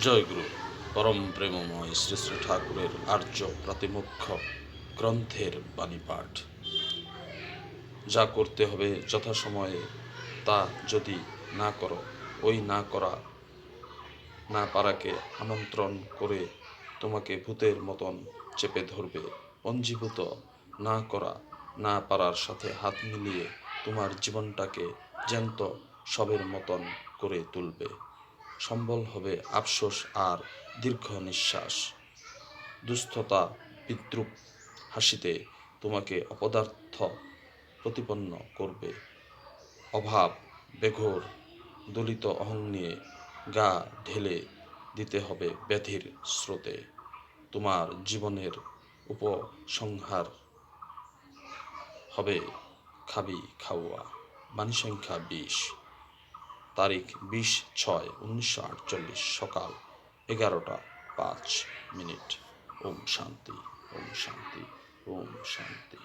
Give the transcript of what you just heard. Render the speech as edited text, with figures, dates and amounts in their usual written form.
জয়গুরু পরম প্রেমময় শ্রী শ্রী ঠাকুরের আর্য প্রাতিমুখ্য গ্রন্থের বাণী পাঠ। যা করতে হবে যথাসময়ে তা যদি না করো, ওই না পারাকে আমন্ত্রণ করে তোমাকে ভূতের মতন চেপে ধরবে। পঞ্জীভূত না করা না পারার সাথে হাত মিলিয়ে তোমার জীবনটাকে জ্যান্ত শবের মতন করে তুলবে। সম্বল হবে আফসোস আর দীর্ঘ নিঃশ্বাস। দুস্থতা বিদ্রূপ হাসিতে তোমাকে অপদার্থ প্রতিপন্ন করবে। অভাব বেঘোর দলিত অহং নিয়ে গা ঢেলে দিতে হবে ব্যাধির স্রোতে। তোমার জীবনের উপসংহার হবে খাবি খাওয়া। বাণী সংখ্যা 20, তারিখ 20/6/1948, সকাল 11টা 5 মিনিট। ওম শান্তি, ওম শান্তি, ওম শান্তি।